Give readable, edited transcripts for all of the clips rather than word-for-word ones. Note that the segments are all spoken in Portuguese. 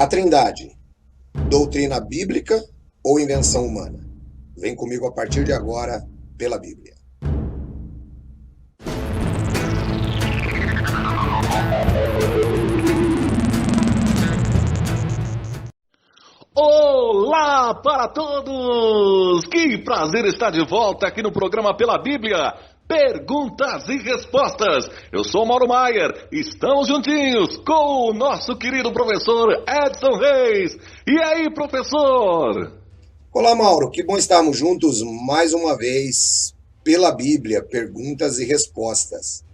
A Trindade, doutrina bíblica ou invenção humana? Vem comigo a partir de agora pela Bíblia. Olá para todos! Que prazer estar de volta aqui no programa Pela Bíblia. Perguntas e respostas. Eu sou Mauro Maier. Estamos juntinhos com o nosso querido professor Edson Reis. E aí, professor? Olá, Mauro. Que bom estarmos juntos mais uma vez pela Bíblia, perguntas e respostas.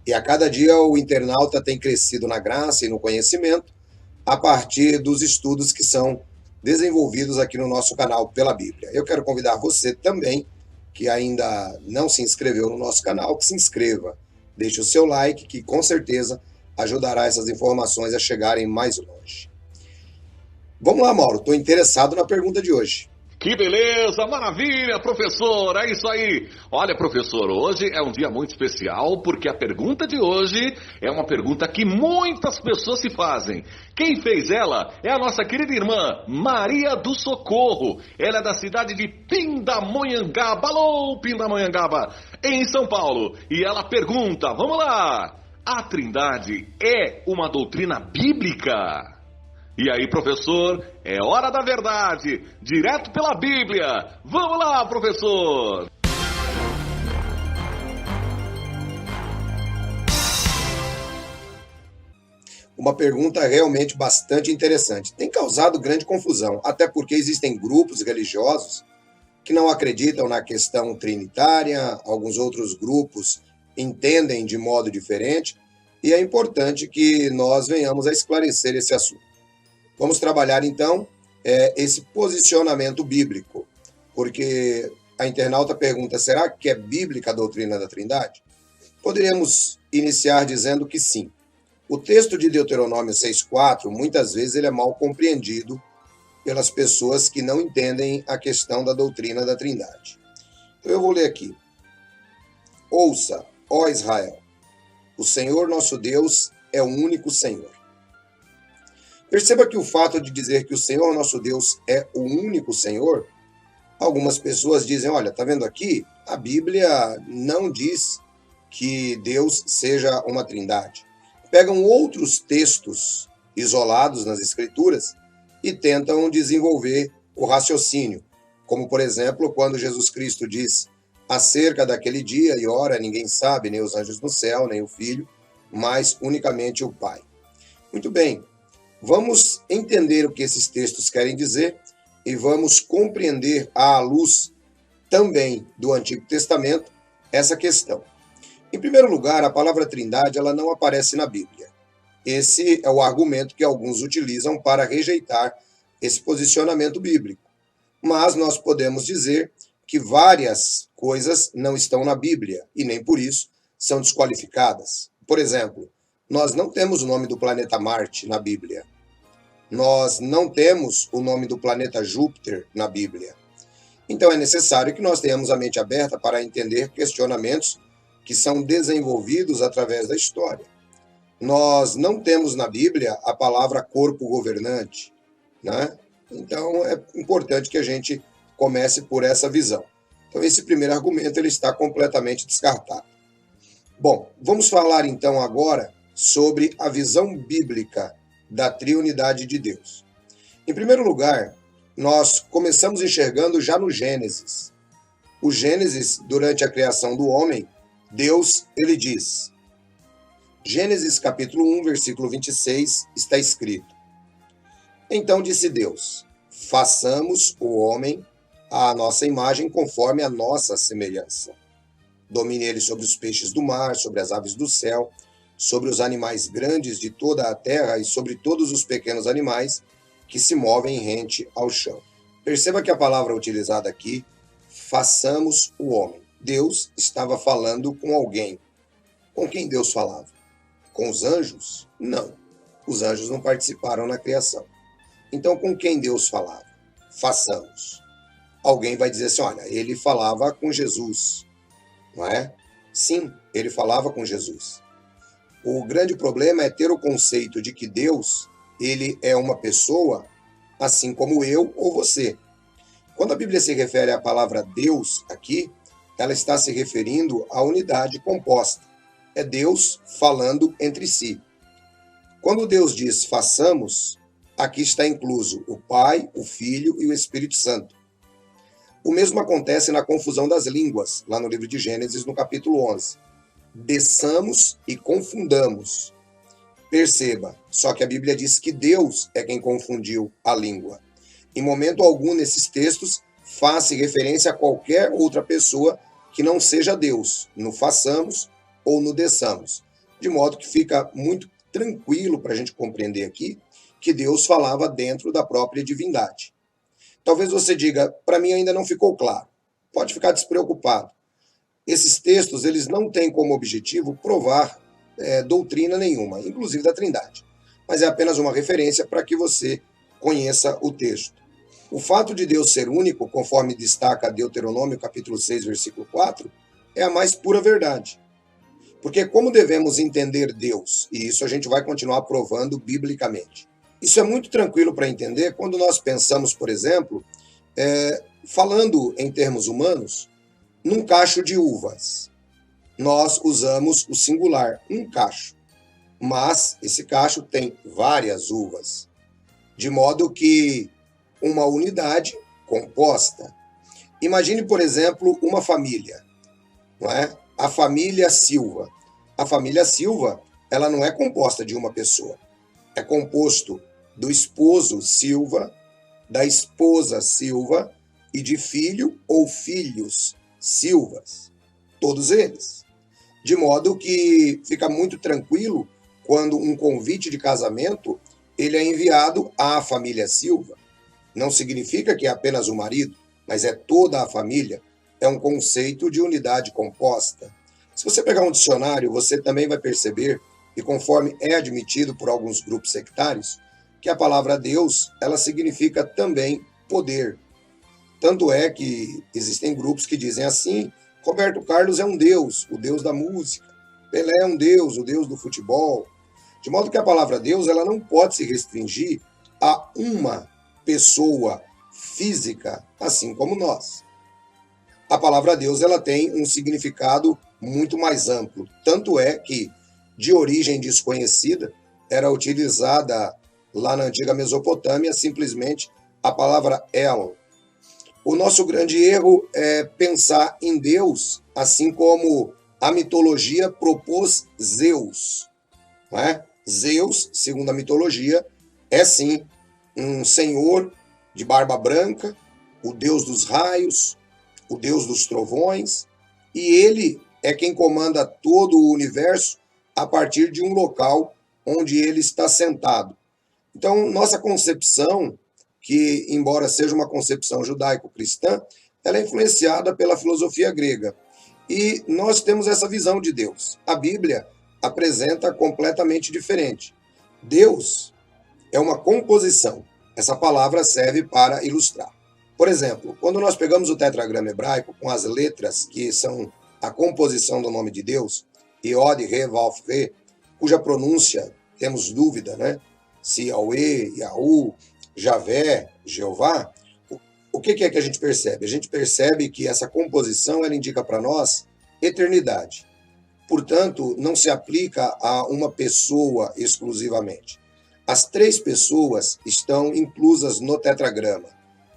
E a cada dia o internauta tem crescido na graça e no conhecimento a partir dos estudos que são desenvolvidos aqui no nosso canal Pela Bíblia. Eu quero convidar você também, que ainda não se inscreveu no nosso canal, que se inscreva. Deixe o seu like, que com certeza ajudará essas informações a chegarem mais longe. Vamos lá, Mauro. Estou interessado na pergunta de hoje. Que beleza, maravilha, professor, é isso aí. Olha, professor, hoje é um dia muito especial porque a pergunta de hoje é uma pergunta que muitas pessoas se fazem. Quem fez ela é a nossa querida irmã Maria do Socorro. Ela é da cidade de Pindamonhangaba, alô, Pindamonhangaba, em São Paulo. E ela pergunta, vamos lá, a Trindade é uma doutrina bíblica? E aí, professor, é hora da verdade, direto pela Bíblia. Vamos lá, professor! Uma pergunta realmente bastante interessante. Tem causado grande confusão, até porque existem grupos religiosos que não acreditam na questão trinitária, alguns outros grupos entendem de modo diferente, e é importante que nós venhamos a esclarecer esse assunto. Vamos trabalhar, então, esse posicionamento bíblico, porque a internauta pergunta, será que é bíblica a doutrina da Trindade? Poderíamos iniciar dizendo que sim. O texto de Deuteronômio 6,4, muitas vezes ele é mal compreendido pelas pessoas que não entendem a questão da doutrina da Trindade. Então eu vou ler aqui. Ouça, ó Israel, o Senhor nosso Deus é o único Senhor. Perceba que o fato de dizer que o Senhor nosso Deus é o único Senhor, algumas pessoas dizem, olha, tá vendo aqui? A Bíblia não diz que Deus seja uma trindade. Pegam outros textos isolados nas Escrituras e tentam desenvolver o raciocínio, como, por exemplo, quando Jesus Cristo diz acerca daquele dia e hora, ninguém sabe, nem os anjos no céu, nem o Filho, mas unicamente o Pai. Muito bem. Vamos entender o que esses textos querem dizer e vamos compreender à luz também do Antigo Testamento essa questão. Em primeiro lugar, a palavra Trindade ela não aparece na Bíblia. Esse é o argumento que alguns utilizam para rejeitar esse posicionamento bíblico. Mas nós podemos dizer que várias coisas não estão na Bíblia e nem por isso são desqualificadas. Por exemplo, nós não temos o nome do planeta Marte na Bíblia. Nós não temos o nome do planeta Júpiter na Bíblia. Então é necessário que nós tenhamos a mente aberta para entender questionamentos que são desenvolvidos através da história. Nós não temos na Bíblia a palavra corpo governante, né? Então é importante que a gente comece por essa visão. Então esse primeiro argumento ele está completamente descartado. Bom, vamos falar então agora sobre a visão bíblica da triunidade de Deus. Em primeiro lugar, nós começamos enxergando já no Gênesis. O Gênesis, durante a criação do homem, Deus, ele diz, Gênesis capítulo 1, versículo 26, está escrito, então disse Deus, façamos o homem à nossa imagem conforme a nossa semelhança. Domine ele sobre os peixes do mar, sobre as aves do céu, sobre os animais grandes de toda a terra e sobre todos os pequenos animais que se movem rente ao chão. Perceba que a palavra utilizada aqui, façamos o homem. Deus estava falando com alguém. Com quem Deus falava? Com os anjos? Não. Os anjos não participaram na criação. Então, com quem Deus falava? Façamos. Alguém vai dizer assim, olha, ele falava com Jesus, não é? Sim, ele falava com Jesus. O grande problema é ter o conceito de que Deus ele é uma pessoa, assim como eu ou você. Quando a Bíblia se refere à palavra Deus aqui, ela está se referindo à unidade composta. É Deus falando entre si. Quando Deus diz façamos, aqui está incluso o Pai, o Filho e o Espírito Santo. O mesmo acontece na confusão das línguas, lá no livro de Gênesis, no capítulo 11. Desçamos e confundamos. Perceba, só que a Bíblia diz que Deus é quem confundiu a língua. Em momento algum nesses textos, faz-se referência a qualquer outra pessoa que não seja Deus, no façamos ou no desçamos. De modo que fica muito tranquilo para a gente compreender aqui que Deus falava dentro da própria divindade. Talvez você diga, para mim ainda não ficou claro. Pode ficar despreocupado. Esses textos, eles não têm como objetivo provar doutrina nenhuma, inclusive da Trindade. Mas é apenas uma referência para que você conheça o texto. O fato de Deus ser único, conforme destaca Deuteronômio capítulo 6, versículo 4, é a mais pura verdade. Porque como devemos entender Deus? E isso a gente vai continuar provando biblicamente. Isso é muito tranquilo para entender quando nós pensamos, por exemplo, falando em termos humanos, num cacho de uvas. Nós usamos o singular, um cacho. Mas esse cacho tem várias uvas. De modo que uma unidade composta. Imagine, por exemplo, uma família, não é? A família Silva. A família Silva, ela não é composta de uma pessoa. É composto do esposo Silva, da esposa Silva e de filho ou filhos Silvas. Todos eles. De modo que fica muito tranquilo quando um convite de casamento ele é enviado à família Silva. Não significa que é apenas o marido, mas é toda a família. É um conceito de unidade composta. Se você pegar um dicionário, você também vai perceber, e conforme é admitido por alguns grupos sectários, que a palavra Deus, ela significa também poder. Tanto é que existem grupos que dizem assim, Roberto Carlos é um Deus, o Deus da música. Pelé é um Deus, o Deus do futebol. De modo que a palavra Deus, ela não pode se restringir a uma pessoa física, assim como nós. A palavra Deus, ela tem um significado muito mais amplo. Tanto é que, de origem desconhecida, era utilizada lá na antiga Mesopotâmia simplesmente a palavra El. O nosso grande erro é pensar em Deus assim como a mitologia propôs Zeus. Não é? Zeus, segundo a mitologia, é sim um senhor de barba branca, o deus dos raios, o deus dos trovões, e ele é quem comanda todo o universo a partir de um local onde ele está sentado. Então, nossa concepção, que embora seja uma concepção judaico-cristã, ela é influenciada pela filosofia grega. E nós temos essa visão de Deus. A Bíblia apresenta completamente diferente. Deus é uma composição. Essa palavra serve para ilustrar. Por exemplo, quando nós pegamos o tetragrama hebraico com as letras que são a composição do nome de Deus, Iod, Re, Valf, Re, cuja pronúncia temos dúvida, né? Se Yahweh, Yahu, Javé, Jeová, o que é que a gente percebe? A gente percebe que essa composição ela indica para nós eternidade. Portanto, não se aplica a uma pessoa exclusivamente. As três pessoas estão inclusas no tetragrama: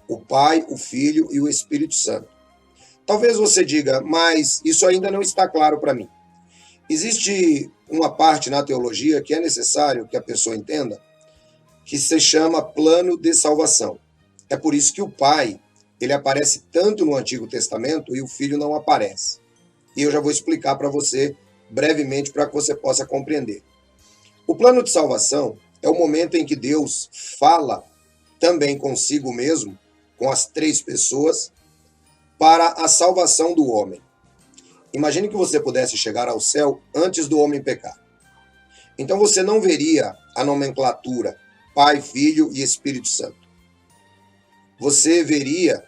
o Pai, o Filho e o Espírito Santo. Talvez você diga, mas isso ainda não está claro para mim. Existe uma parte na teologia que é necessário que a pessoa entenda, que se chama plano de salvação. É por isso que o Pai, ele aparece tanto no Antigo Testamento e o Filho não aparece. E eu já vou explicar para você brevemente para que você possa compreender. O plano de salvação é o momento em que Deus fala também consigo mesmo, com as três pessoas, para a salvação do homem. Imagine que você pudesse chegar ao céu antes do homem pecar. Então você não veria a nomenclatura Pai, Filho e Espírito Santo. Você veria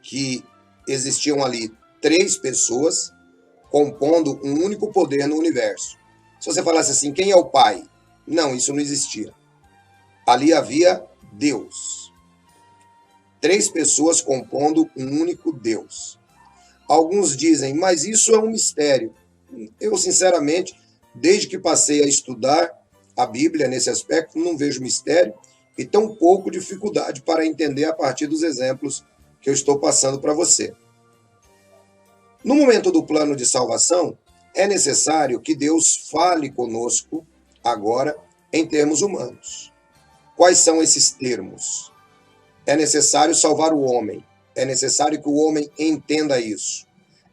que existiam ali três pessoas compondo um único poder no universo. Se você falasse assim, quem é o Pai? Não, isso não existia. Ali havia Deus. 3 pessoas compondo um único Deus. Alguns dizem, mas isso é um mistério. Eu, sinceramente, desde que passei a estudar a Bíblia nesse aspecto, não vejo mistério e tão pouco dificuldade para entender a partir dos exemplos que eu estou passando para você. No momento do plano de salvação, é necessário que Deus fale conosco agora em termos humanos. Quais são esses termos? É necessário salvar o homem. É necessário que o homem entenda isso.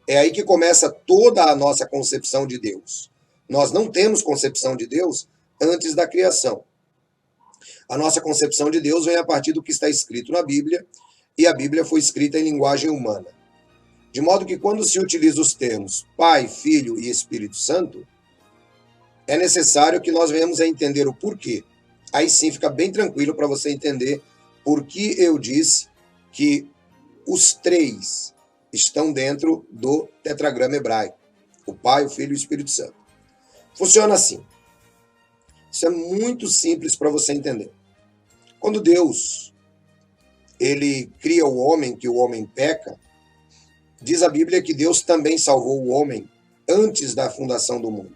É aí que começa toda a nossa concepção de Deus. Nós não temos concepção de Deus antes da criação. A nossa concepção de Deus vem a partir do que está escrito na Bíblia, e a Bíblia foi escrita em linguagem humana. De modo que quando se utiliza os termos Pai, Filho e Espírito Santo, é necessário que nós venhamos a entender o porquê. Aí sim fica bem tranquilo para você entender por que eu disse que os 3 estão dentro do tetragrama hebraico. O Pai, o Filho e o Espírito Santo. Funciona assim. Isso é muito simples para você entender. Quando Deus ele cria o homem, que o homem peca, diz a Bíblia que Deus também salvou o homem antes da fundação do mundo.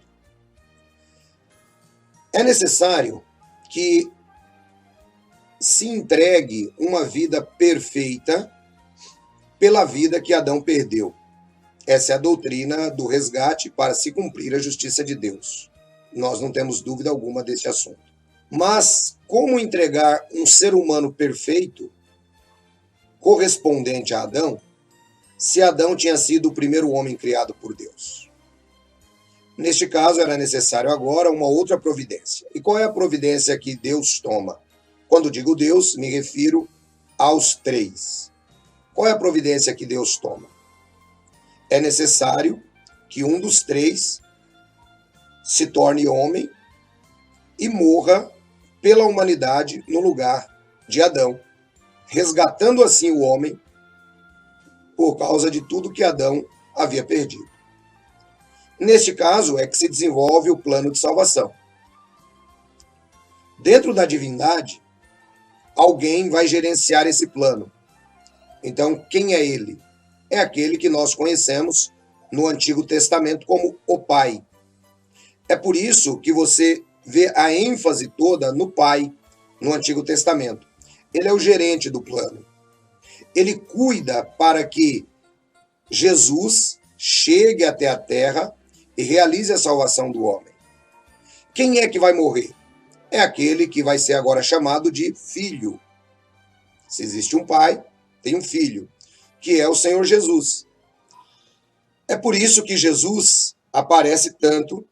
É necessário que se entregue uma vida perfeita pela vida que Adão perdeu. Essa é a doutrina do resgate para se cumprir a justiça de Deus. Nós não temos dúvida alguma desse assunto. Mas como entregar um ser humano perfeito, correspondente a Adão, se Adão tinha sido o primeiro homem criado por Deus? Neste caso, era necessário agora uma outra providência. E qual é a providência que Deus toma? Quando digo Deus, me refiro aos 3. Qual é a providência que Deus toma? É necessário que um dos 3 se torne homem e morra pela humanidade no lugar de Adão, resgatando assim o homem por causa de tudo que Adão havia perdido. Neste caso é que se desenvolve o plano de salvação. Dentro da divindade, alguém vai gerenciar esse plano. Então, quem é ele? É aquele que nós conhecemos no Antigo Testamento como o Pai. É por isso que você vê a ênfase toda no Pai, no Antigo Testamento. Ele é o gerente do plano. Ele cuida para que Jesus chegue até a terra e realize a salvação do homem. Quem é que vai morrer? É aquele que vai ser agora chamado de filho. Se existe um pai, tem um filho, que é o Senhor Jesus. É por isso que Jesus aparece tanto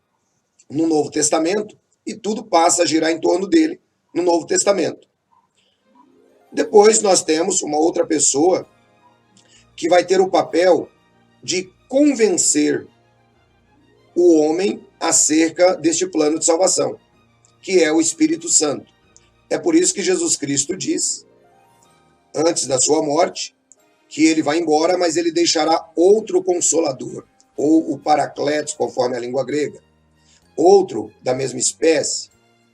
no Novo Testamento e tudo passa a girar em torno dele no Novo Testamento. Depois nós temos uma outra pessoa que vai ter o papel de convencer o homem acerca deste plano de salvação, que é o Espírito Santo. É por isso que Jesus Cristo diz, antes da sua morte, que ele vai embora, mas ele deixará outro Consolador, ou o Paracletos, conforme a língua grega, outro da mesma espécie,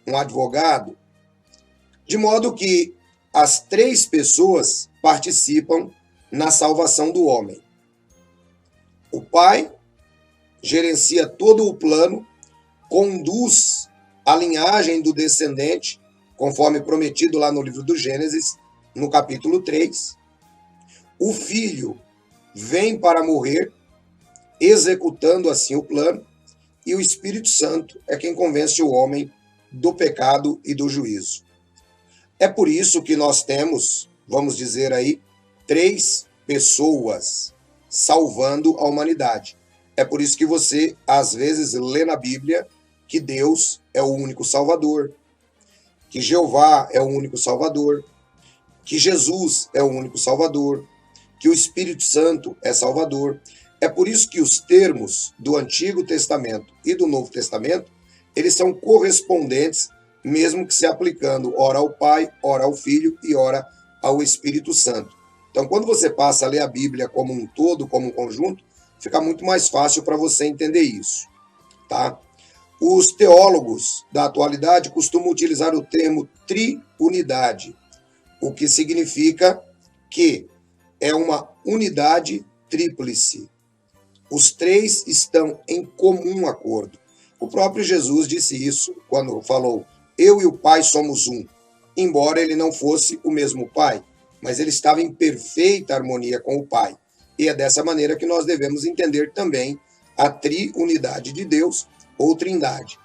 um advogado, de modo que as 3 pessoas participam na salvação do homem. O Pai gerencia todo o plano, conduz a linhagem do descendente, conforme prometido lá no livro do Gênesis, no capítulo 3. O Filho vem para morrer, executando assim o plano, e o Espírito Santo é quem convence o homem do pecado e do juízo. É por isso que nós temos, vamos dizer aí, 3 pessoas salvando a humanidade. É por isso que você, às vezes, lê na Bíblia que Deus é o único Salvador, que Jeová é o único Salvador, que Jesus é o único Salvador, que o Espírito Santo é Salvador. É por isso que os termos do Antigo Testamento e do Novo Testamento, eles são correspondentes, mesmo que se aplicando ora ao Pai, ora ao Filho e ora ao Espírito Santo. Então, quando você passa a ler a Bíblia como um todo, como um conjunto, fica muito mais fácil para você entender isso, tá? Os teólogos da atualidade costumam utilizar o termo triunidade, o que significa que é uma unidade tríplice. Os três estão em comum acordo. O próprio Jesus disse isso quando falou: eu e o Pai somos um, embora ele não fosse o mesmo Pai, mas ele estava em perfeita harmonia com o Pai. E é dessa maneira que nós devemos entender também a triunidade de Deus, ou trindade.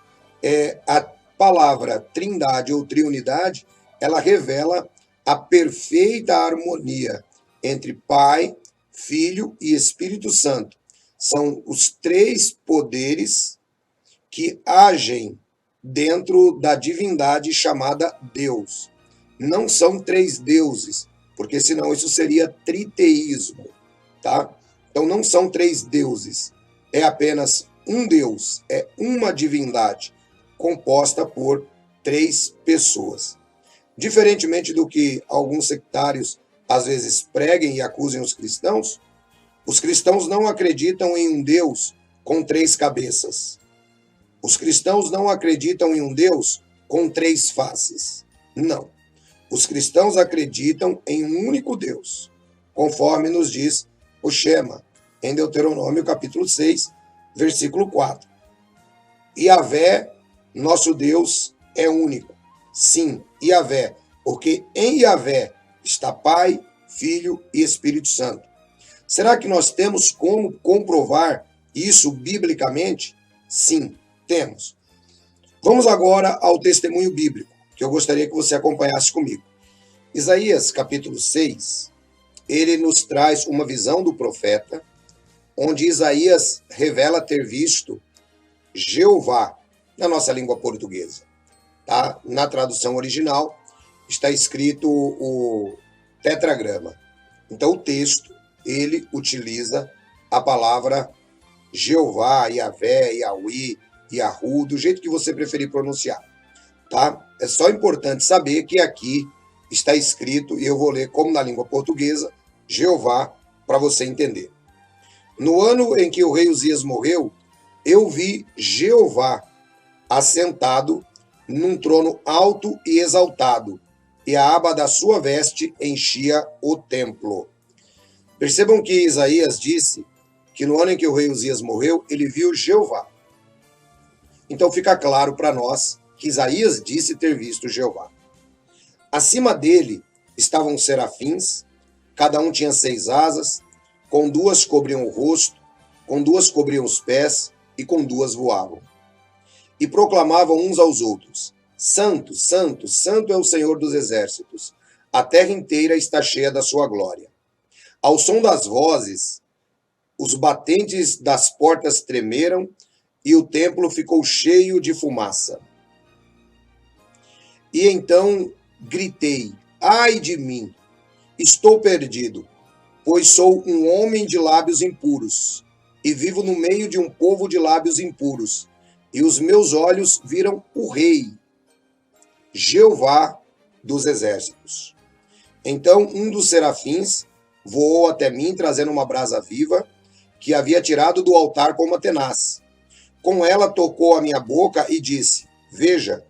A palavra trindade ou triunidade, ela revela a perfeita harmonia entre Pai, Filho e Espírito Santo. São os três poderes que agem dentro da divindade chamada Deus. Não são três deuses, porque senão isso seria triteísmo, tá? Então não são três deuses, é apenas um Deus, é uma divindade composta por três pessoas. Diferentemente do que alguns sectários às vezes preguem e acusem os cristãos não acreditam em um Deus com três cabeças. Os cristãos não acreditam em um Deus com três faces. Não. Os cristãos acreditam em um único Deus, conforme nos diz o Shema, em Deuteronômio capítulo 6, versículo 4. Yahvé, nosso Deus, é único. Sim, Yahvé, porque em Yahvé está Pai, Filho e Espírito Santo. Será que nós temos como comprovar isso biblicamente? Sim, temos. Vamos agora ao testemunho bíblico, que eu gostaria que você acompanhasse comigo. Isaías, capítulo 6, ele nos traz uma visão do profeta, onde Isaías revela ter visto Jeová, na nossa língua portuguesa. Tá? Na tradução original, está escrito o tetragrama. Então, o texto, ele utiliza a palavra Jeová, Yahvé, Yahweh, Yahu, do jeito que você preferir pronunciar. Tá? É só importante saber que aqui está escrito, e eu vou ler como na língua portuguesa, Jeová, para você entender. No ano em que o rei Uzias morreu, eu vi Jeová assentado num trono alto e exaltado, e a aba da sua veste enchia o templo. Percebam que Isaías disse que no ano em que o rei Uzias morreu, ele viu Jeová. Então fica claro para nós que Isaías disse ter visto Jeová. Acima dele estavam serafins, cada um tinha 6 asas, com 2 cobriam o rosto, com 2 cobriam os pés e com 2 voavam. E proclamavam uns aos outros: Santo, Santo, Santo é o Senhor dos exércitos, a terra inteira está cheia da sua glória. Ao som das vozes, os batentes das portas tremeram e o templo ficou cheio de fumaça. E então gritei: ai de mim, estou perdido, pois sou um homem de lábios impuros, e vivo no meio de um povo de lábios impuros, e os meus olhos viram o Rei, Jeová dos exércitos. Então um dos serafins voou até mim, trazendo uma brasa viva, que havia tirado do altar com uma tenaz. Com ela tocou a minha boca e disse: veja,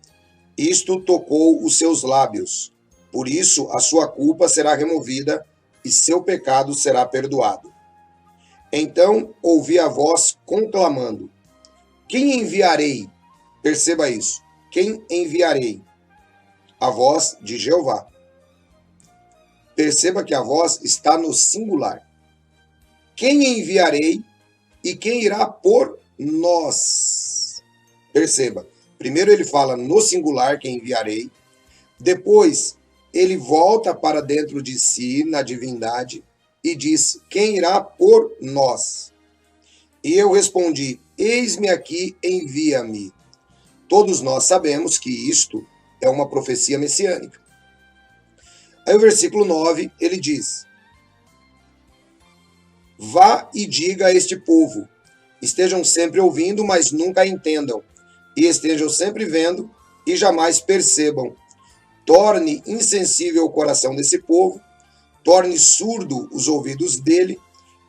isto tocou os seus lábios. Por isso a sua culpa será removida e seu pecado será perdoado. Então ouvi a voz conclamando: quem enviarei? Perceba isso. Quem enviarei? A voz de Jeová. Perceba que a voz está no singular. Quem enviarei e quem irá por nós? Perceba. Primeiro ele fala no singular, quem enviarei. Depois ele volta para dentro de si, na divindade, e diz: quem irá por nós? E eu respondi: eis-me aqui, envia-me. Todos nós sabemos que isto é uma profecia messiânica. Aí o versículo 9, ele diz: vá e diga a este povo, estejam sempre ouvindo, mas nunca entendam, e estejam sempre vendo e jamais percebam. Torne insensível o coração desse povo, torne surdo os ouvidos dele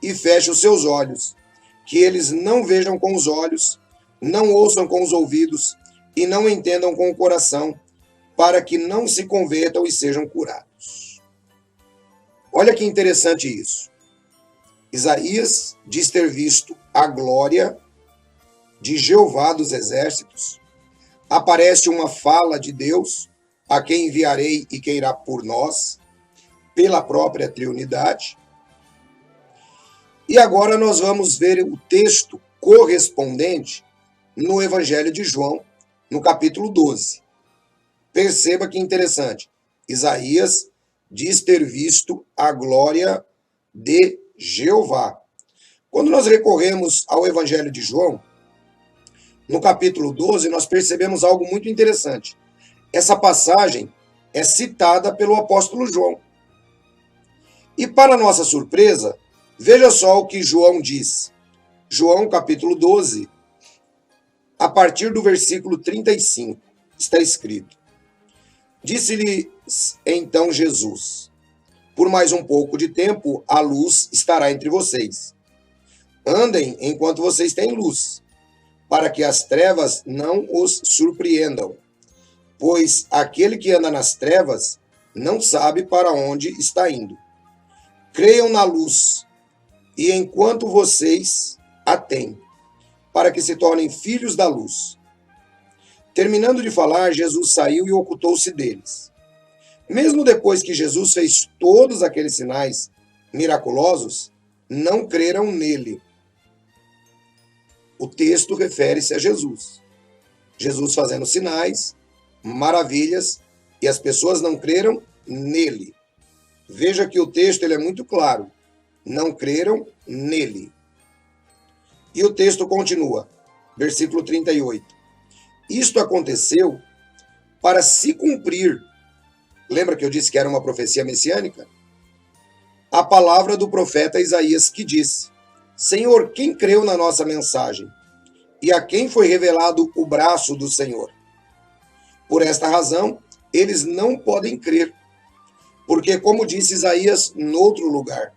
e feche os seus olhos, que eles não vejam com os olhos, não ouçam com os ouvidos e não entendam com o coração, para que não se convertam e sejam curados. Olha que interessante isso. Isaías diz ter visto a glória de Jeová dos exércitos. Aparece uma fala de Deus, a quem enviarei e que irá por nós, pela própria triunidade. E agora nós vamos ver o texto correspondente no Evangelho de João, no capítulo 12. Perceba que interessante. Isaías diz ter visto a glória de Jeová. Quando nós recorremos ao Evangelho de João, no capítulo 12, nós percebemos algo muito interessante. Essa passagem é citada pelo apóstolo João. E para nossa surpresa, veja só o que João diz. João, capítulo 12, a partir do versículo 35, está escrito: Disse-lhe então Jesus: Por mais um pouco de tempo a luz estará entre vocês. Andem enquanto vocês têm luz, para que as trevas não os surpreendam. Pois aquele que anda nas trevas não sabe para onde está indo. Creiam na luz, e enquanto vocês a têm, para que se tornem filhos da luz. Terminando de falar, Jesus saiu e ocultou-se deles. Mesmo depois que Jesus fez todos aqueles sinais miraculosos, não creram nele. O texto refere-se a Jesus. Jesus fazendo sinais, maravilhas, e as pessoas não creram nele. Veja que o texto ele é muito claro. Não creram nele. E o texto continua, versículo 38. Isto aconteceu para se cumprir. Lembra que eu disse que era uma profecia messiânica? A palavra do profeta Isaías que disse: Senhor, quem creu na nossa mensagem? E a quem foi revelado o braço do Senhor? Por esta razão, eles não podem crer. Porque, como disse Isaías noutro lugar,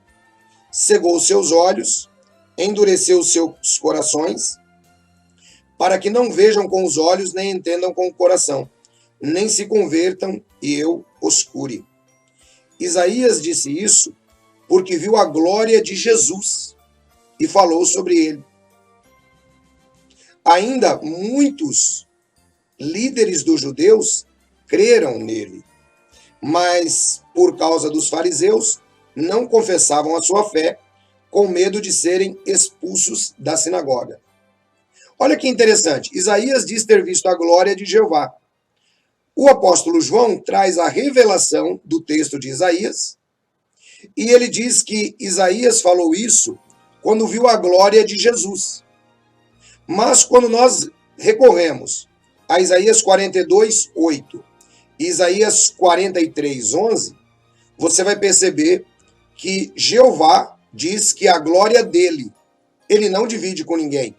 cegou seus olhos, endureceu seus corações, para que não vejam com os olhos, nem entendam com o coração, nem se convertam e eu os cure. Isaías disse isso porque viu a glória de Jesus e falou sobre ele. Ainda muitos líderes dos judeus creram nele, mas por causa dos fariseus não confessavam a sua fé, com medo de serem expulsos da sinagoga. Olha que interessante, Isaías diz ter visto a glória de Jeová. O apóstolo João traz a revelação do texto de Isaías, e ele diz que Isaías falou isso quando viu a glória de Jesus. Mas quando nós recorremos a Isaías 42, 8 e Isaías 43, 11, você vai perceber que Jeová diz que a glória dele, ele não divide com ninguém.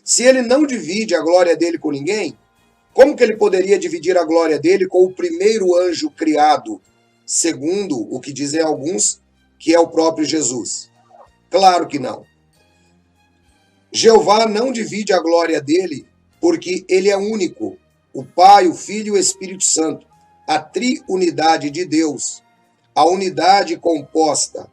Se ele não divide a glória dele com ninguém, como que ele poderia dividir a glória dele com o primeiro anjo criado, segundo o que dizem alguns, que é o próprio Jesus? Claro que não. Jeová não divide a glória dele porque ele é único, o Pai, o Filho e o Espírito Santo, a triunidade de Deus, a unidade composta,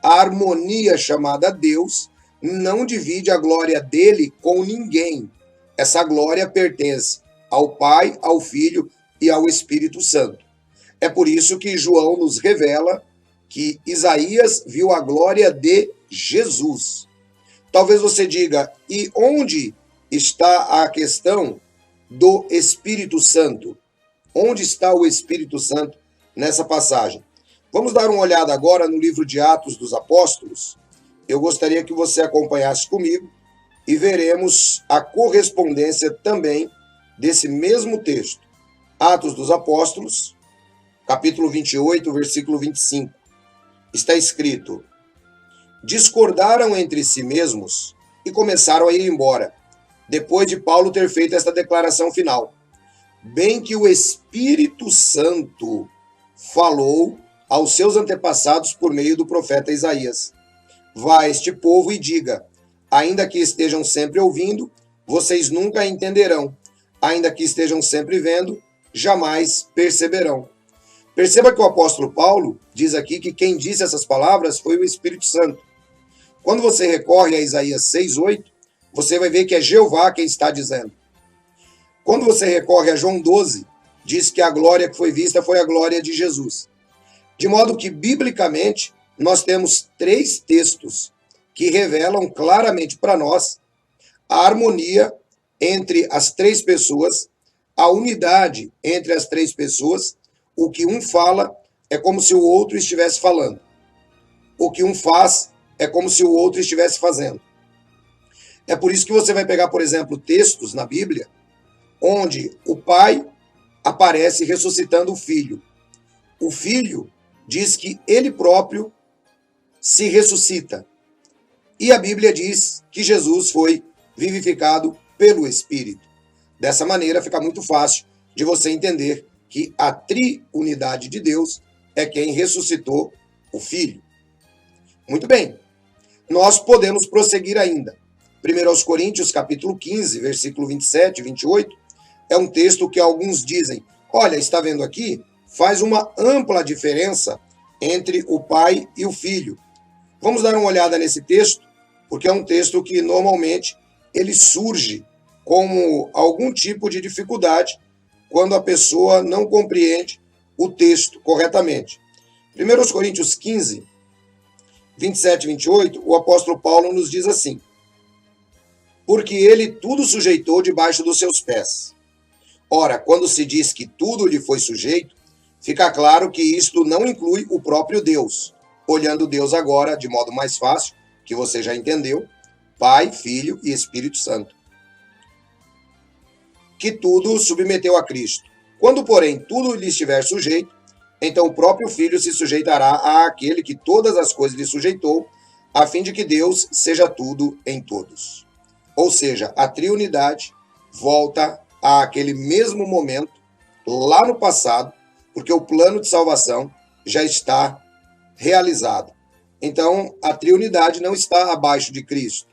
a harmonia chamada Deus, não divide a glória dele com ninguém. Essa glória pertence ao Pai, ao Filho e ao Espírito Santo. É por isso que João nos revela que Isaías viu a glória de Jesus. Talvez você diga, e onde está a questão do Espírito Santo? Onde está o Espírito Santo nessa passagem? Vamos dar uma olhada agora no livro de Atos dos Apóstolos. Eu gostaria que você acompanhasse comigo e veremos a correspondência também desse mesmo texto. Atos dos Apóstolos, capítulo 28, versículo 25. Está escrito: discordaram entre si mesmos e começaram a ir embora, depois de Paulo ter feito esta declaração final. Bem que o Espírito Santo falou aos seus antepassados por meio do profeta Isaías: vá a este povo e diga, ainda que estejam sempre ouvindo, vocês nunca entenderão. Ainda que estejam sempre vendo, jamais perceberão. Perceba que o apóstolo Paulo diz aqui que quem disse essas palavras foi o Espírito Santo. Quando você recorre a Isaías 6:8, você vai ver que é Jeová quem está dizendo. Quando você recorre a João 12, diz que a glória que foi vista foi a glória de Jesus. De modo que, biblicamente, nós temos 3 textos que revelam claramente para nós a harmonia entre as 3 pessoas, a unidade entre as 3 pessoas. O que um fala é como se o outro estivesse falando. O que um faz é como se o outro estivesse fazendo. É por isso que você vai pegar, por exemplo, textos na Bíblia onde o pai aparece ressuscitando o filho. O filho diz que ele próprio se ressuscita. E a Bíblia diz que Jesus foi vivificado pelo Espírito. Dessa maneira fica muito fácil de você entender que a triunidade de Deus é quem ressuscitou o Filho. Muito bem, nós podemos prosseguir ainda. 1 Coríntios capítulo 15, versículo 27 e 28, é um texto que alguns dizem, olha, está vendo aqui? Faz uma ampla diferença entre o pai e o filho. Vamos dar uma olhada nesse texto, porque é um texto que normalmente ele surge como algum tipo de dificuldade quando a pessoa não compreende o texto corretamente. 1 Coríntios 15, 27 e 28, o apóstolo Paulo nos diz assim, porque ele tudo sujeitou debaixo dos seus pés. Ora, quando se diz que tudo lhe foi sujeito, fica claro que isto não inclui o próprio Deus. Olhando Deus agora de modo mais fácil, que você já entendeu, Pai, Filho e Espírito Santo. Que tudo submeteu a Cristo. Quando, porém, tudo lhe estiver sujeito, então o próprio Filho se sujeitará àquele que todas as coisas lhe sujeitou, a fim de que Deus seja tudo em todos. Ou seja, a triunidade volta àquele mesmo momento, lá no passado, porque o plano de salvação já está realizado. Então, a triunidade não está abaixo de Cristo.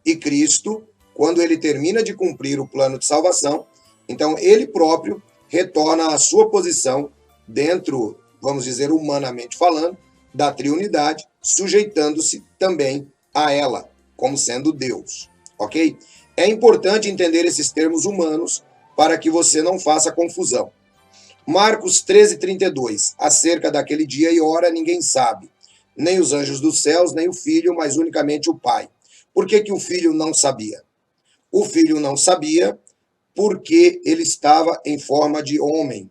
E Cristo, quando ele termina de cumprir o plano de salvação, então ele próprio retorna à sua posição dentro, vamos dizer, humanamente falando, da triunidade, sujeitando-se também a ela, como sendo Deus. Ok? É importante entender esses termos humanos para que você não faça confusão. Marcos 13:32. Acerca daquele dia e hora ninguém sabe, nem os anjos dos céus, nem o Filho, mas unicamente o Pai. Por que o Filho não sabia? O Filho não sabia porque ele estava em forma de homem.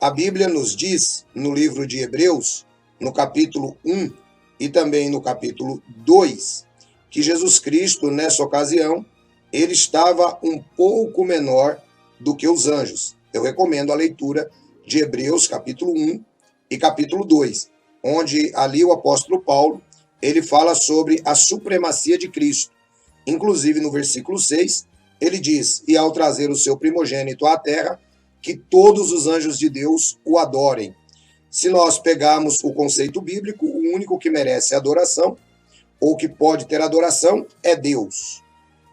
A Bíblia nos diz, no livro de Hebreus, no capítulo 1 e também no capítulo 2, que Jesus Cristo, nessa ocasião, ele estava um pouco menor do que os anjos. Eu recomendo a leitura de Hebreus, capítulo 1 e capítulo 2, onde ali o apóstolo Paulo, ele fala sobre a supremacia de Cristo. Inclusive, no versículo 6, ele diz, e ao trazer o seu primogênito à terra, que todos os anjos de Deus o adorem. Se nós pegarmos o conceito bíblico, o único que merece adoração, ou que pode ter adoração, é Deus.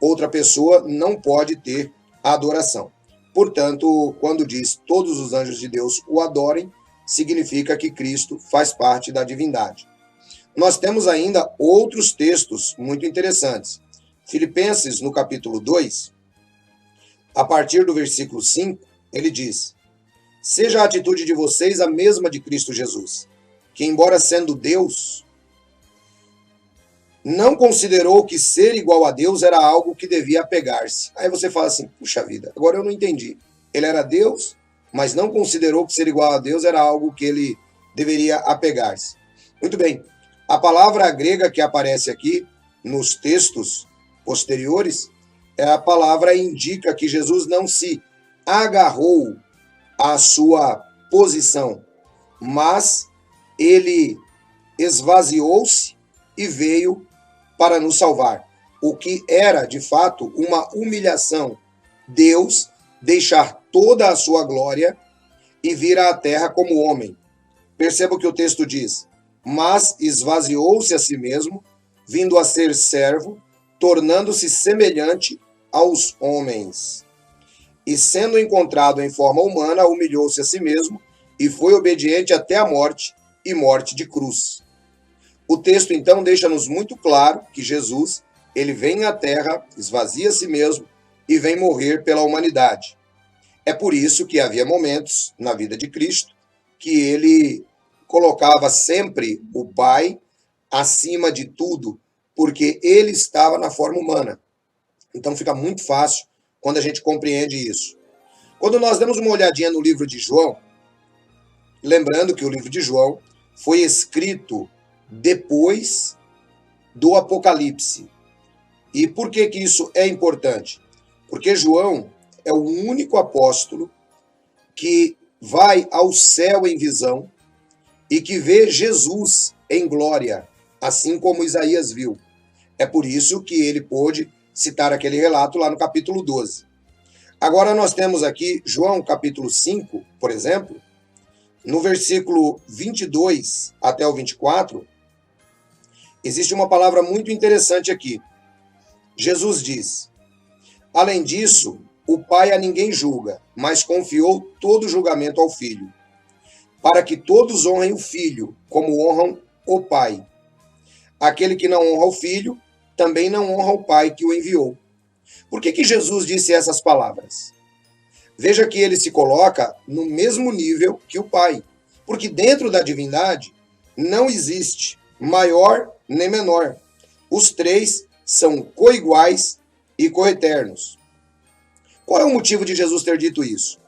Outra pessoa não pode ter adoração. Portanto, quando diz todos os anjos de Deus o adorem, significa que Cristo faz parte da divindade. Nós temos ainda outros textos muito interessantes. Filipenses, no capítulo 2, a partir do versículo 5, ele diz, seja a atitude de vocês a mesma de Cristo Jesus, que embora sendo Deus, não considerou que ser igual a Deus era algo que devia apegar-se. Aí você fala assim, puxa vida, agora eu não entendi. Ele era Deus, mas não considerou que ser igual a Deus era algo que ele deveria apegar-se. Muito bem, a palavra grega que aparece aqui nos textos posteriores, a palavra indica que Jesus não se agarrou à sua posição, mas ele esvaziou-se e veio para nos salvar. O que era, de fato, uma humilhação. Deus deixar toda a sua glória e vir à terra como homem. Perceba o que o texto diz. Mas esvaziou-se a si mesmo, vindo a ser servo, tornando-se semelhante aos homens. E sendo encontrado em forma humana, humilhou-se a si mesmo e foi obediente até a morte, e morte de cruz. O texto, então, deixa-nos muito claro que Jesus, ele vem à Terra, esvazia a si mesmo e vem morrer pela humanidade. É por isso que havia momentos na vida de Cristo que ele colocava sempre o Pai acima de tudo, porque ele estava na forma humana. Então fica muito fácil quando a gente compreende isso. Quando nós damos uma olhadinha no livro de João, lembrando que o livro de João foi escrito depois do Apocalipse. E por que que isso é importante? Porque João é o único apóstolo que vai ao céu em visão e que vê Jesus em glória, assim como Isaías viu. É por isso que ele pôde citar aquele relato lá no capítulo 12. Agora nós temos aqui João capítulo 5, por exemplo, no versículo 22 até o 24, existe uma palavra muito interessante aqui. Jesus diz: além disso, o Pai a ninguém julga, mas confiou todo o julgamento ao Filho, para que todos honrem o Filho, como honram o Pai. Aquele que não honra o Filho, também não honra o Pai que o enviou. Por que que Jesus disse essas palavras? Veja que ele se coloca no mesmo nível que o Pai, porque dentro da divindade não existe maior nem menor. Os três são coiguais e coeternos. Qual é o motivo de Jesus ter dito isso?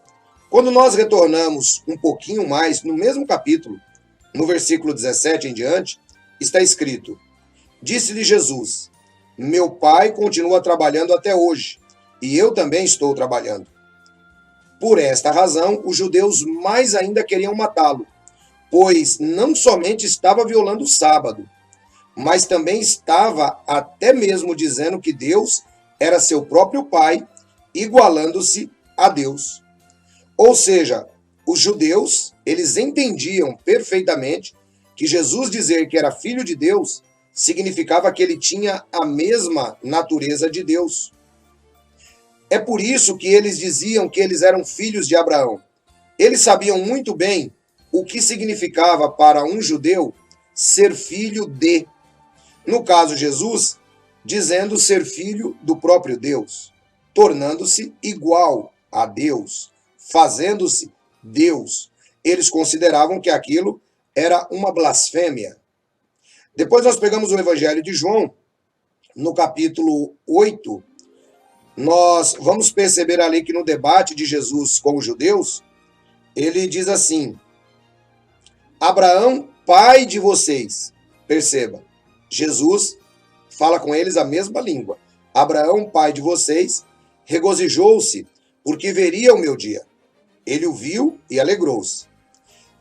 Quando nós retornamos um pouquinho mais, no mesmo capítulo, no versículo 17 em diante, está escrito: disse-lhe Jesus: meu Pai continua trabalhando até hoje, e eu também estou trabalhando. Por esta razão, os judeus mais ainda queriam matá-lo, pois não somente estava violando o sábado, mas também estava até mesmo dizendo que Deus era seu próprio Pai, igualando-se a Deus. Ou seja, os judeus, eles entendiam perfeitamente que Jesus dizer que era filho de Deus significava que ele tinha a mesma natureza de Deus. É por isso que eles diziam que eles eram filhos de Abraão. Eles sabiam muito bem o que significava para um judeu ser filho de. No caso, Jesus, dizendo ser filho do próprio Deus, tornando-se igual a Deus, fazendo-se Deus. Eles consideravam que aquilo era uma blasfêmia. Depois nós pegamos o Evangelho de João, no capítulo 8, nós vamos perceber ali que no debate de Jesus com os judeus, ele diz assim: Abraão, pai de vocês. Perceba, Jesus fala com eles a mesma língua. Abraão, pai de vocês, regozijou-se porque veria o meu dia. Ele o viu e alegrou-se.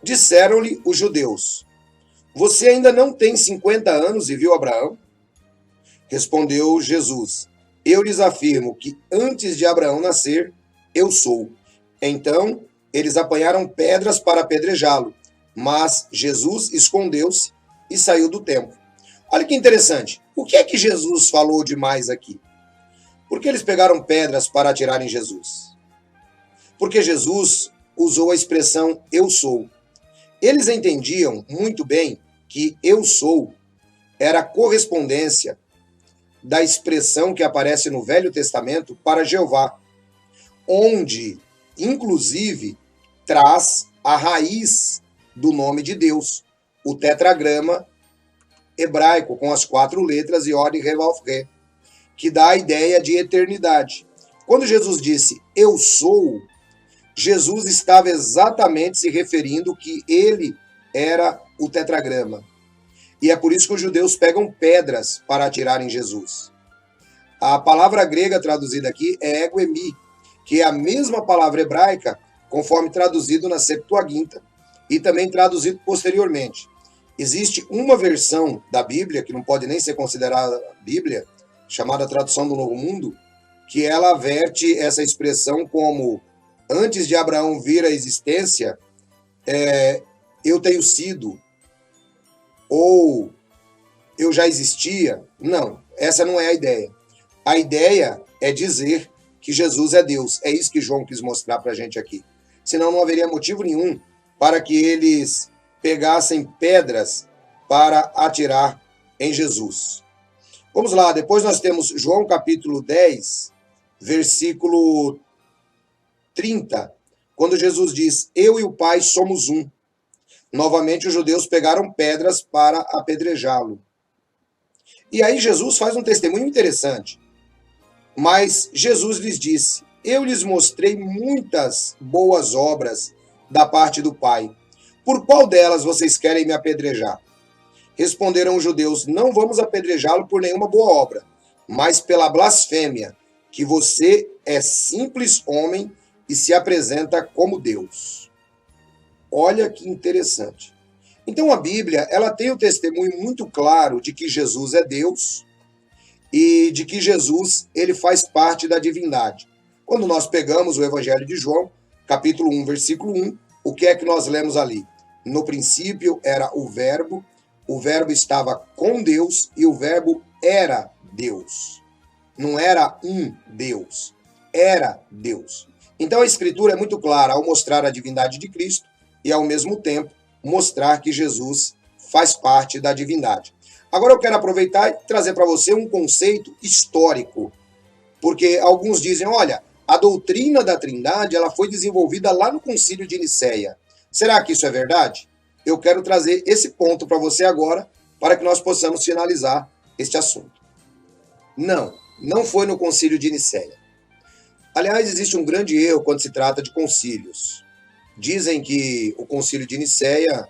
Disseram-lhe os judeus: você ainda não tem 50 anos e viu Abraão? Respondeu Jesus: eu lhes afirmo que antes de Abraão nascer, eu sou. Então, eles apanharam pedras para apedrejá-lo, mas Jesus escondeu-se e saiu do templo. Olha que interessante. O que é que Jesus falou demais aqui? Por que eles pegaram pedras para atirar em Jesus? Porque Jesus usou a expressão eu sou. Eles entendiam muito bem que eu sou era a correspondência da expressão que aparece no Velho Testamento para Jeová, onde, inclusive, traz a raiz do nome de Deus, o tetragrama hebraico com as 4 letras Yod, He, Vav, He, que dá a ideia de eternidade. Quando Jesus disse eu sou, Jesus estava exatamente se referindo que ele era o tetragrama. E é por isso que os judeus pegam pedras para atirar em Jesus. A palavra grega traduzida aqui é eguemi, que é a mesma palavra hebraica, conforme traduzido na Septuaginta e também traduzido posteriormente. Existe uma versão da Bíblia, que não pode nem ser considerada Bíblia, chamada Tradução do Novo Mundo, que ela verte essa expressão como antes de Abraão vir à existência, eu tenho sido, ou eu já existia. Não, essa não é a ideia. A ideia é dizer que Jesus é Deus. É isso que João quis mostrar para a gente aqui. Senão não haveria motivo nenhum para que eles pegassem pedras para atirar em Jesus. Vamos lá, depois nós temos João capítulo 10, versículo 30, quando Jesus diz: eu e o Pai somos um. Novamente os judeus pegaram pedras para apedrejá-lo. E aí Jesus faz um testemunho interessante. Mas Jesus lhes disse: eu lhes mostrei muitas boas obras da parte do Pai. Por qual delas vocês querem me apedrejar? Responderam os judeus: não vamos apedrejá-lo por nenhuma boa obra, mas pela blasfêmia, que você é simples homem e se apresenta como Deus. Olha que interessante. Então a Bíblia, ela tem um testemunho muito claro de que Jesus é Deus e de que Jesus, ele faz parte da divindade. Quando nós pegamos o Evangelho de João, capítulo 1, versículo 1, o que é que nós lemos ali? No princípio era o Verbo estava com Deus e o Verbo era Deus. Não era um Deus, era Deus. Então a Escritura é muito clara ao mostrar a divindade de Cristo e, ao mesmo tempo, mostrar que Jesus faz parte da divindade. Agora eu quero aproveitar e trazer para você um conceito histórico, porque alguns dizem: olha, a doutrina da Trindade ela foi desenvolvida lá no Concílio de Nicéia. Será que isso é verdade? Eu quero trazer esse ponto para você agora, para que nós possamos finalizar este assunto. Não foi no Concílio de Nicéia. Aliás, existe um grande erro quando se trata de concílios. Dizem que o Concílio de Nicéia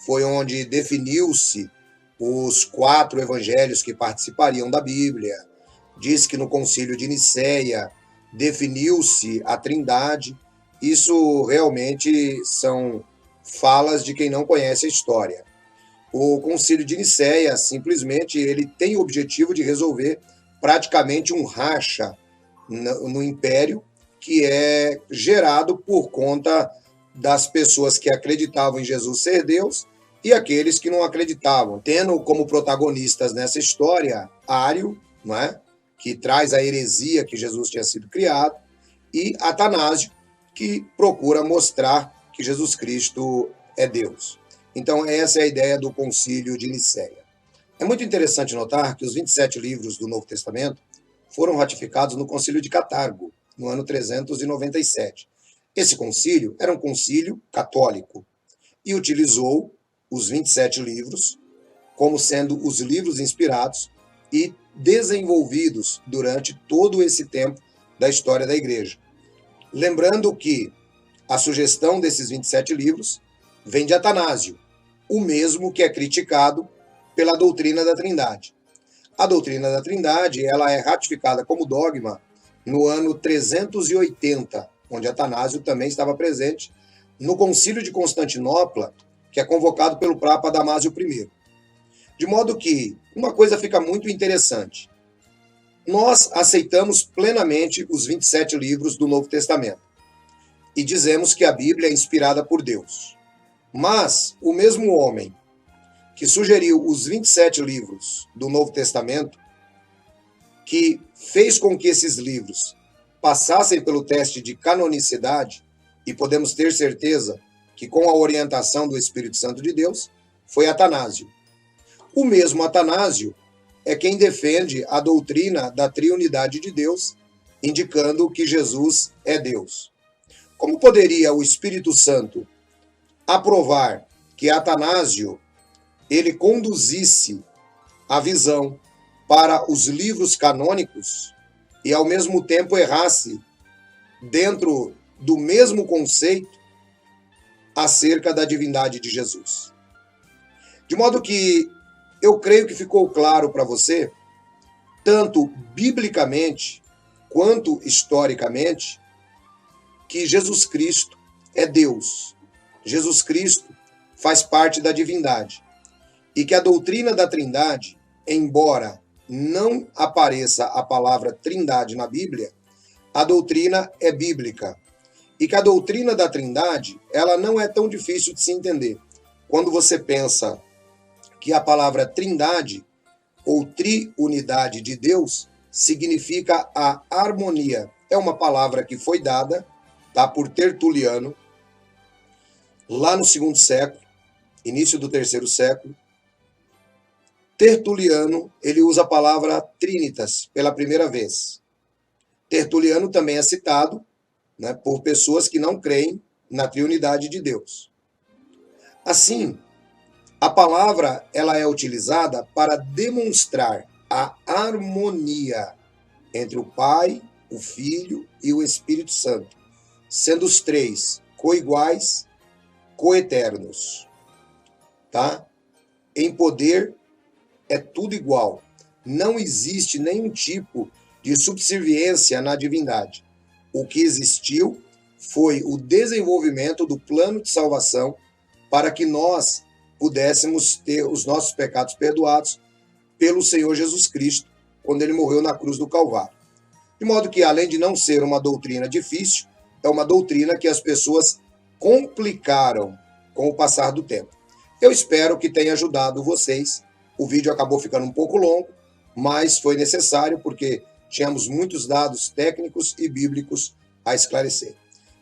foi onde definiu-se os 4 evangelhos que participariam da Bíblia. Diz que no Concílio de Nicéia definiu-se a Trindade. Isso realmente são falas de quem não conhece a história. O Concílio de Nicéia, simplesmente, ele tem o objetivo de resolver praticamente um racha no Império, que é gerado por conta das pessoas que acreditavam em Jesus ser Deus e aqueles que não acreditavam, tendo como protagonistas nessa história Ário, não é? Que traz a heresia que Jesus tinha sido criado, e Atanásio, que procura mostrar que Jesus Cristo é Deus. Então, essa é a ideia do Concílio de Nicéia. É muito interessante notar que os 27 livros do Novo Testamento foram ratificados no Concílio de Catargo, no ano 397. Esse concílio era um concílio católico e utilizou os 27 livros como sendo os livros inspirados e desenvolvidos durante todo esse tempo da história da Igreja. Lembrando que a sugestão desses 27 livros vem de Atanásio, o mesmo que é criticado pela doutrina da Trindade. A doutrina da Trindade ela é ratificada como dogma no ano 380, onde Atanásio também estava presente, no Concílio de Constantinopla, que é convocado pelo Papa Damásio I. De modo que uma coisa fica muito interessante. Nós aceitamos plenamente os 27 livros do Novo Testamento e dizemos que a Bíblia é inspirada por Deus. Mas o mesmo homem que sugeriu os 27 livros do Novo Testamento, que fez com que esses livros passassem pelo teste de canonicidade, e podemos ter certeza que com a orientação do Espírito Santo de Deus, foi Atanásio. O mesmo Atanásio é quem defende a doutrina da triunidade de Deus, indicando que Jesus é Deus. Como poderia o Espírito Santo aprovar que Atanásio ele conduzisse a visão para os livros canônicos e, ao mesmo tempo, errasse dentro do mesmo conceito acerca da divindade de Jesus? De modo que eu creio que ficou claro para você, tanto biblicamente quanto historicamente, que Jesus Cristo é Deus. Jesus Cristo faz parte da divindade. E que a doutrina da Trindade, embora não apareça a palavra Trindade na Bíblia, a doutrina é bíblica. E que a doutrina da Trindade, ela não é tão difícil de se entender. Quando você pensa que a palavra Trindade, ou triunidade de Deus, significa a harmonia. É uma palavra que foi dada, tá, por Tertuliano, lá no 2º século, início do 3º século. Tertuliano, ele usa a palavra trinitas pela primeira vez. Tertuliano também é citado, né, por pessoas que não creem na triunidade de Deus. Assim, a palavra ela é utilizada para demonstrar a harmonia entre o Pai, o Filho e o Espírito Santo, sendo os três coiguais, coeternos. Tá? Em poder é tudo igual. Não existe nenhum tipo de subserviência na divindade. O que existiu foi o desenvolvimento do plano de salvação para que nós pudéssemos ter os nossos pecados perdoados pelo Senhor Jesus Cristo, quando ele morreu na cruz do Calvário. De modo que, além de não ser uma doutrina difícil, é uma doutrina que as pessoas complicaram com o passar do tempo. Eu espero que tenha ajudado vocês. O vídeo acabou ficando um pouco longo, mas foi necessário porque tínhamos muitos dados técnicos e bíblicos a esclarecer.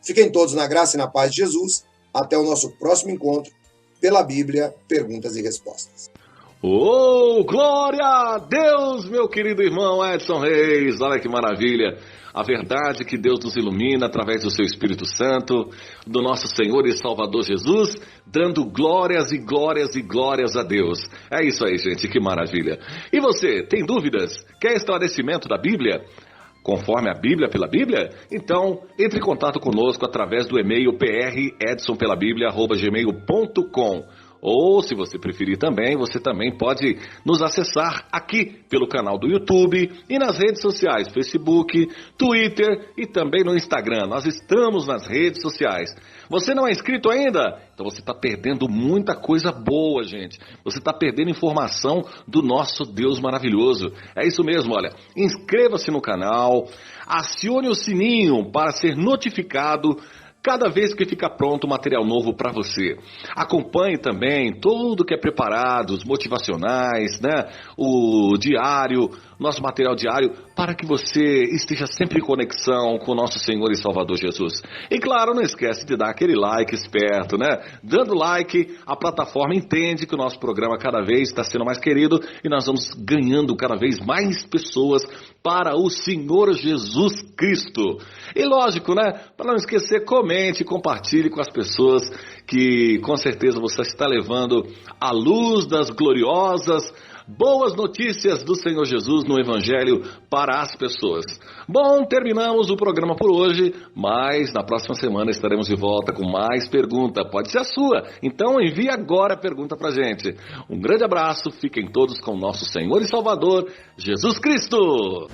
Fiquem todos na graça e na paz de Jesus. Até o nosso próximo encontro pela Bíblia, Perguntas e Respostas. Oh, glória a Deus, meu querido irmão Edson Reis, olha que maravilha. A verdade que Deus nos ilumina através do seu Espírito Santo, do nosso Senhor e Salvador Jesus, dando glórias e glórias e glórias a Deus. É isso aí, gente, que maravilha. E você, tem dúvidas? Quer esclarecimento da Bíblia? Conforme a Bíblia pela Bíblia? Então, entre em contato conosco através do e-mail predsonpelabiblia@gmail.com. Ou, se você preferir também, você também pode nos acessar aqui pelo canal do YouTube e nas redes sociais, Facebook, Twitter e também no Instagram. Nós estamos nas redes sociais. Você não é inscrito ainda? Então você está perdendo muita coisa boa, gente. Você está perdendo informação do nosso Deus maravilhoso. É isso mesmo, olha. Inscreva-se no canal, acione o sininho para ser notificado cada vez que fica pronto material novo para você. Acompanhe também tudo que é preparado, os motivacionais, né? O diário, nosso material diário, para que você esteja sempre em conexão com o nosso Senhor e Salvador Jesus. E claro, não esquece de dar aquele like esperto, né? Dando like, a plataforma entende que o nosso programa cada vez está sendo mais querido e nós vamos ganhando cada vez mais pessoas para o Senhor Jesus Cristo. E lógico, né? Para não esquecer, comente, compartilhe com as pessoas que com certeza você está levando a luz das gloriosas boas notícias do Senhor Jesus no Evangelho para as pessoas. Bom, terminamos o programa por hoje, mas na próxima semana estaremos de volta com mais pergunta. Pode ser a sua, então envie agora a pergunta pra gente. Um grande abraço, fiquem todos com o nosso Senhor e Salvador, Jesus Cristo!